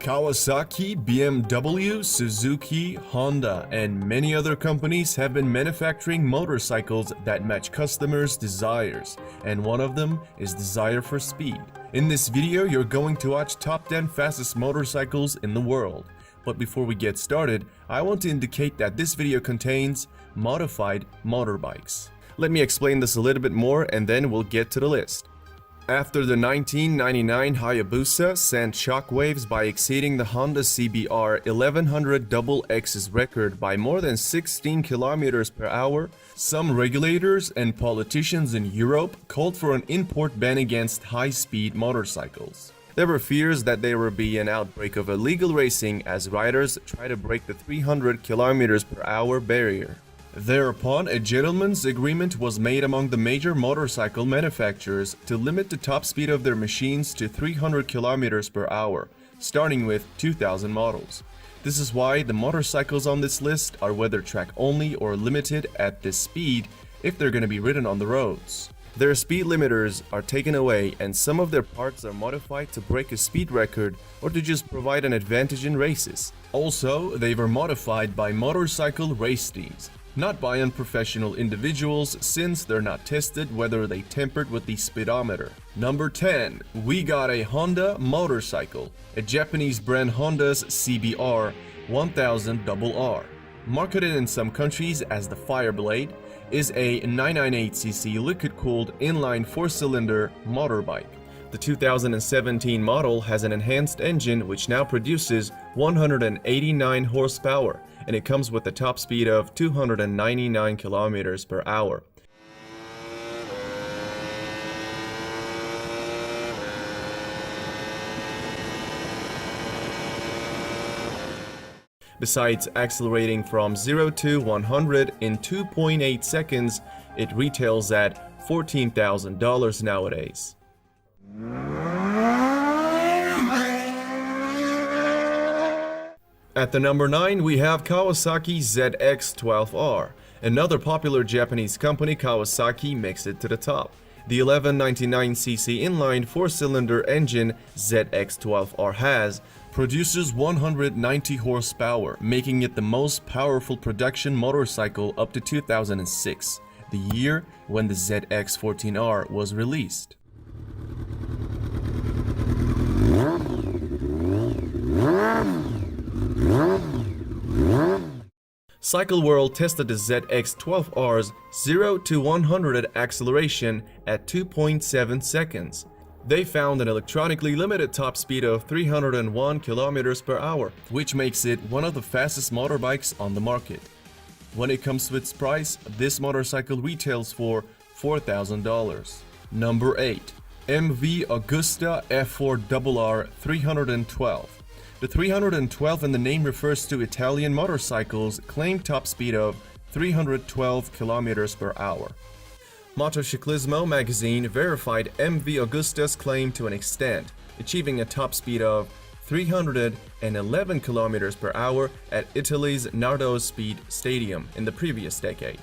Kawasaki, BMW, Suzuki, Honda, and many other companies have been manufacturing motorcycles that match customers' desires, and one of them is desire for speed. In this video, you're going to watch top 10 fastest motorcycles in the world. But before we get started, I want to indicate that this video contains modified motorbikes. Let me explain this a little bit more and then we'll get to the list. After the 1999 Hayabusa sent shockwaves by exceeding the Honda CBR 1100 XX's record by more than 16 kilometers per hour, some regulators and politicians in Europe called for an import ban against high-speed motorcycles. There were fears that there would be an outbreak of illegal racing as riders try to break the 300 kilometers per hour barrier. Thereupon, a gentleman's agreement was made among the major motorcycle manufacturers to limit the top speed of their machines to 300 kilometers per hour, starting with 2000 models. This is why the motorcycles on this list are weather track only or limited at this speed if they're going to be ridden on the roads. Their speed limiters are taken away and some of their parts are modified to break a speed record or to just provide an advantage in races. Also, they were modified by motorcycle race teams, not by unprofessional individuals since they're not tested whether they tampered with the speedometer. Number 10. We got a Honda motorcycle, a Japanese brand Honda's CBR 1000 RR. Marketed in some countries as the Fireblade, is a 998cc liquid-cooled inline 4-cylinder motorbike. The 2017 model has an enhanced engine which now produces 189 horsepower, and it comes with a top speed of 299 kilometers per hour. Besides accelerating from 0 to 100 in 2.8 seconds, it retails at $14,000 nowadays. At the number 9, we have Kawasaki ZX-12R. Another popular Japanese company, Kawasaki, makes it to the top. The 1199cc inline 4-cylinder engine ZX-12R produces 190 horsepower, making it the most powerful production motorcycle up to 2006, the year when the ZX-14R was released. Cycle World tested the ZX-12R's 0 to 100 acceleration at 2.7 seconds. They found an electronically limited top speed of 301 kilometers per hour, which makes it one of the fastest motorbikes on the market. When it comes to its price, this motorcycle retails for $4,000. Number 8. MV Agusta F4RR 312. The 312 in the name refers to Italian motorcycles' claimed top speed of 312 kilometers per hour. Motociclismo magazine verified MV Agusta's claim to an extent, achieving a top speed of 311 kilometers per hour at Italy's Nardo Speed Stadium in the previous decade.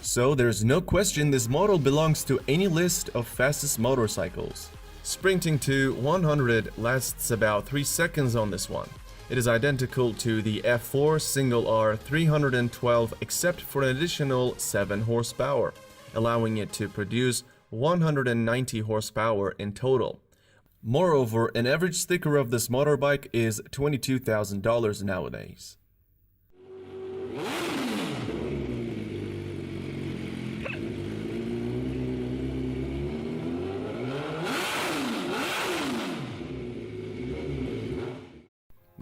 So there's no question this model belongs to any list of fastest motorcycles. Sprinting to 100 lasts about 3 seconds on this one. It is identical to the F4 single R 312 except for an additional 7 horsepower, allowing it to produce 190 horsepower in total. Moreover, an average sticker of this motorbike is $22,000 nowadays.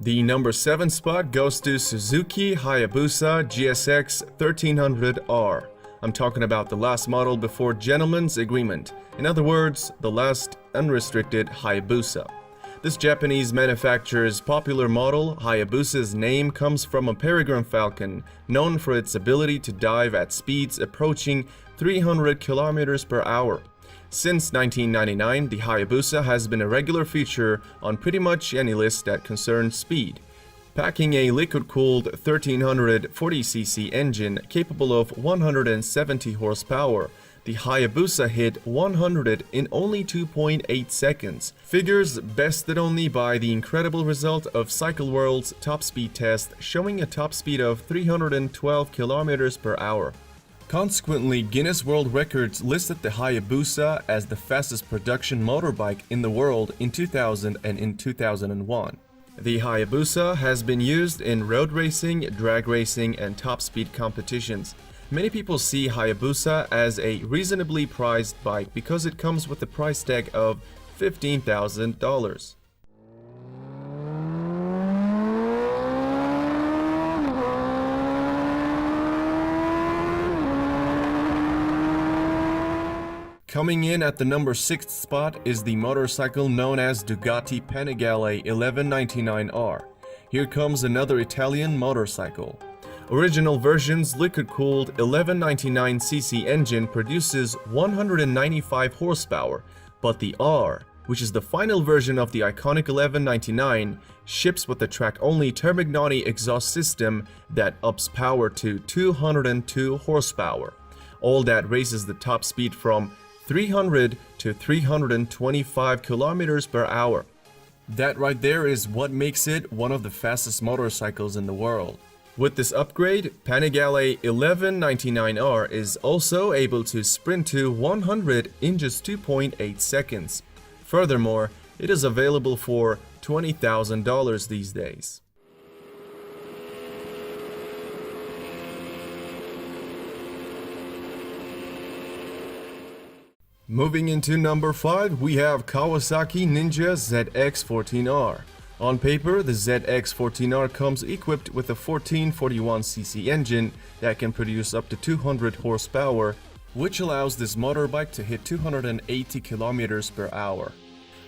The number 7 spot goes to Suzuki Hayabusa GSX 1300R. I'm talking about the last model before gentleman's agreement. In other words, the last unrestricted Hayabusa. This Japanese manufacturer's popular model, Hayabusa's name comes from a peregrine falcon known for its ability to dive at speeds approaching 300 kilometers per hour. Since 1999, the Hayabusa has been a regular feature on pretty much any list that concerns speed. Packing a liquid-cooled 1340cc engine capable of 170 horsepower, The Hayabusa hit 100 in only 2.8 seconds, figures bested only by the incredible result of Cycle World's top speed test showing a top speed of 312 km per hour. Consequently, Guinness World Records listed the Hayabusa as the fastest production motorbike in the world in 2000 and in 2001. The Hayabusa has been used in road racing, drag racing, and top speed competitions. Many people see Hayabusa as a reasonably priced bike because it comes with a price tag of $15,000. Coming in at the number 6th spot is the motorcycle known as Ducati Panigale 1199R. Here comes another Italian motorcycle. Original version's liquid-cooled 1199cc engine produces 195 horsepower, but the R, which is the final version of the iconic 1199, ships with the track-only Termignoni exhaust system that ups power to 202 horsepower. All that raises the top speed from 300 to 325 kilometers per hour. That right there is what makes it one of the fastest motorcycles in the world. With this upgrade, Panigale 1199R is also able to sprint to 100 in just 2.8 seconds. Furthermore, it is available for $20,000 these days. Moving into number 5, we have Kawasaki Ninja ZX-14R. On paper, the ZX-14R comes equipped with a 1441cc engine that can produce up to 200 horsepower, which allows this motorbike to hit 280 kilometers per hour.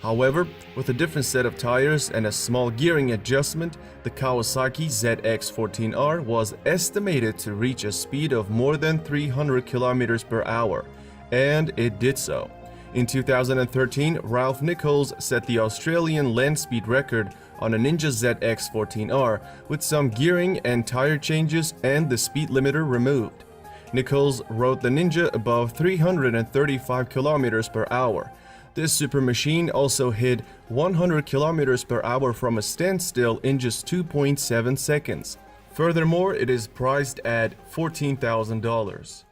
However, with a different set of tires and a small gearing adjustment, the Kawasaki ZX-14R was estimated to reach a speed of more than 300 kilometers per hour. And it did so. In 2013, Ralph Nichols set the Australian land speed record on a Ninja ZX-14R with some gearing and tire changes and the speed limiter removed. Nichols rode the Ninja above 335 kilometers per hour. This super machine also hit 100 kilometers per hour from a standstill in just 2.7 seconds. Furthermore, it is priced at $14,000.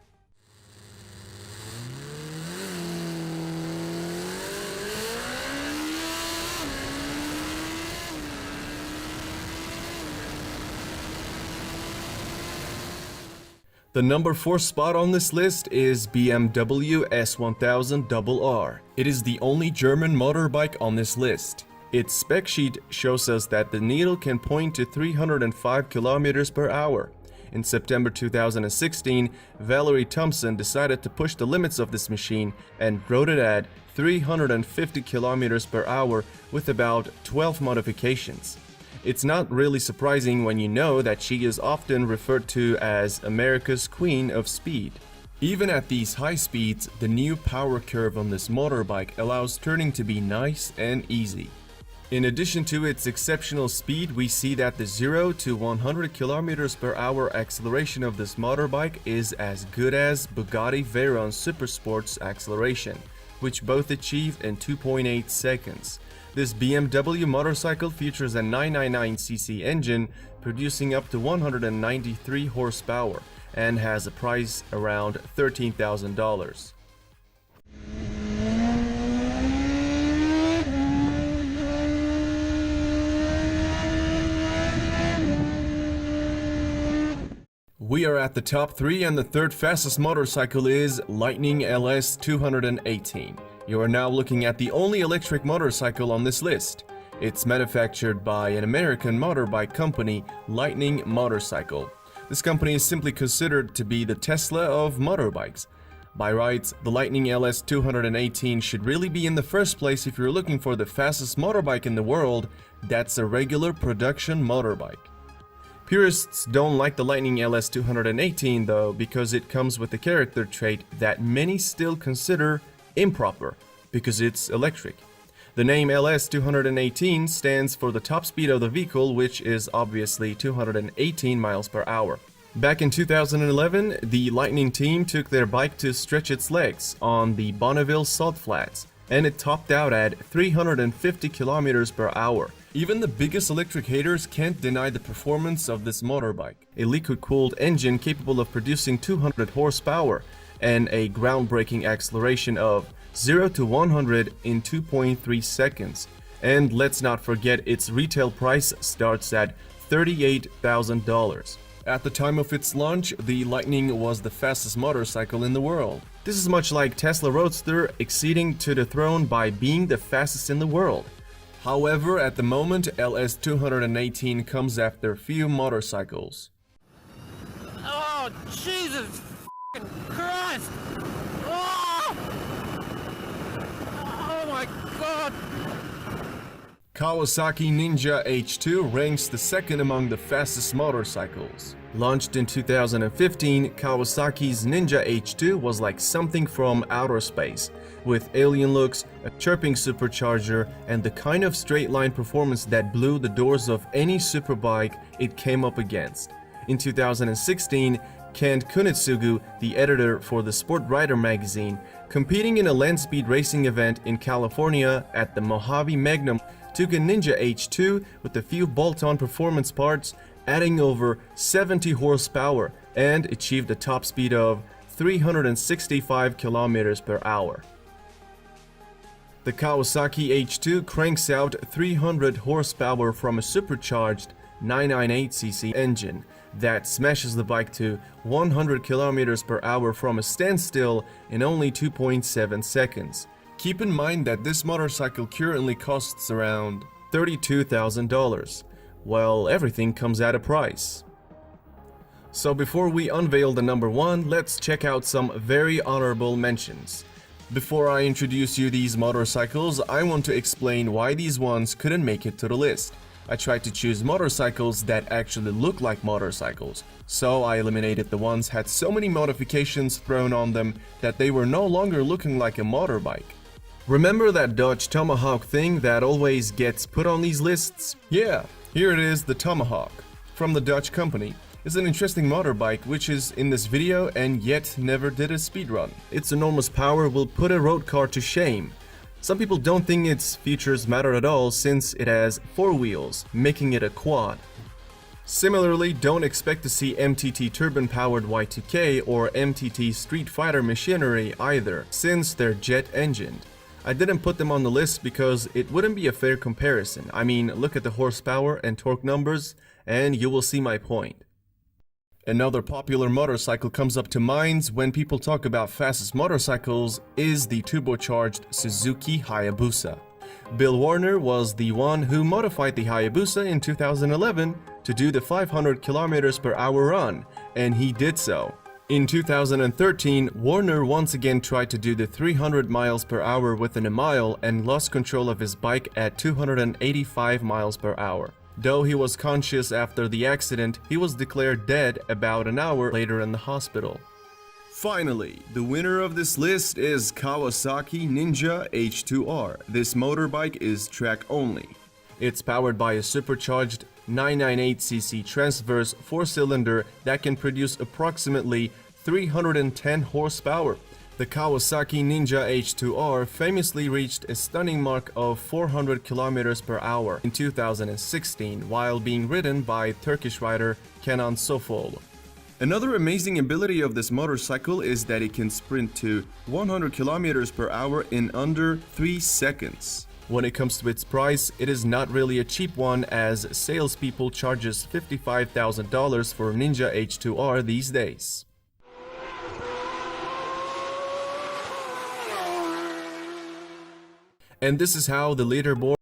The number 4 spot on this list is BMW S1000RR. It is the only German motorbike on this list. Its spec sheet shows us that the needle can point to 305 kilometers per hour. In September 2016, Valerie Thompson decided to push the limits of this machine and wrote it at 350 kilometers per hour with about 12 modifications. It's not really surprising when you know that she is often referred to as America's Queen of Speed. Even at these high speeds, the new power curve on this motorbike allows turning to be nice and easy. In addition to its exceptional speed, we see that the 0 to 100 km per hour acceleration of this motorbike is as good as Bugatti Veyron Supersport's acceleration, which both achieved in 2.8 seconds. This BMW motorcycle features a 999cc engine producing up to 193 horsepower and has a price around $13,000. We are at the top 3 and the third fastest motorcycle is Lightning LS 218. You are now looking at the only electric motorcycle on this list. It's manufactured by an American motorbike company, Lightning Motorcycle. This company is simply considered to be the Tesla of motorbikes. By rights, the Lightning LS 218 should really be in the first place if you're looking for the fastest motorbike in the world that's a regular production motorbike. Purists don't like the Lightning LS 218 though because it comes with a character trait that many still consider improper because it's electric. The name LS 218 stands for the top speed of the vehicle, which is obviously 218 miles per hour. Back in 2011, the Lightning team took their bike to stretch its legs on the Bonneville Salt Flats, and it topped out at 350 kilometers per hour. Even the biggest electric haters can't deny the performance of this motorbike. A liquid-cooled engine capable of producing 200 horsepower and a groundbreaking acceleration of 0 to 100 in 2.3 seconds. And let's not forget its retail price starts at $38,000. At the time of its launch, the Lightning was the fastest motorcycle in the world. This is much like Tesla Roadster acceding to the throne by being the fastest in the world. However, at the moment, LS218 comes after few motorcycles. Oh, Jesus f***ing Christ! Oh! Oh my God! Kawasaki Ninja H2 ranks the second among the fastest motorcycles. Launched in 2015, Kawasaki's Ninja H2 was like something from outer space, with alien looks, a chirping supercharger, and the kind of straight-line performance that blew the doors of any superbike it came up against. In 2016, Kent Kunitsugu, the editor for the Sport Rider magazine, competing in a land speed racing event in California at the Mojave Magnum, took a Ninja H2 with a few bolt-on performance parts, adding over 70 horsepower, and achieved a top speed of 365 kilometers per hour. The Kawasaki H2 cranks out 300 horsepower from a supercharged 998cc engine that smashes the bike to 100 kilometers per hour from a standstill in only 2.7 seconds. Keep in mind that this motorcycle currently costs around $32,000. Well, everything comes at a price. So before we unveil the number one, let's check out some very honorable mentions. Before I introduce you these motorcycles, I want to explain why these ones couldn't make it to the list. I tried to choose motorcycles that actually look like motorcycles, so I eliminated the ones had so many modifications thrown on them that they were no longer looking like a motorbike. Remember that Dodge Tomahawk thing that always gets put on these lists? Yeah, here it is, the Tomahawk, from the Dodge company. It's an interesting motorbike which is in this video and yet never did a speedrun. Its enormous power will put a road car to shame. Some people don't think its features matter at all since it has 4 wheels, making it a quad. Similarly, don't expect to see MTT turbine-powered Y2K or MTT Street Fighter machinery either, since they're jet-engined. I didn't put them on the list because it wouldn't be a fair comparison. I mean, look at the horsepower and torque numbers and you will see my point. Another popular motorcycle comes up to minds when people talk about fastest motorcycles is the turbocharged Suzuki Hayabusa. Bill Warner was the one who modified the Hayabusa in 2011 to do the 500 km per hour run, and he did so. In 2013, Warner once again tried to do the 300 miles per hour within a mile and lost control of his bike at 285 miles per hour. Though he was conscious after the accident, he was declared dead about an hour later in the hospital. Finally, the winner of this list is Kawasaki Ninja H2R. This motorbike is track only. It's powered by a supercharged 998cc transverse 4-cylinder that can produce approximately 310 horsepower. The Kawasaki Ninja H2R famously reached a stunning mark of 400 km per hour in 2016 while being ridden by Turkish rider Kenan Sofuoğlu. Another amazing ability of this motorcycle is that it can sprint to 100 km per hour in under 3 seconds. When it comes to its price, it is not really a cheap one as salespeople charges $55,000 for Ninja H2R these days. And this is how the leaderboard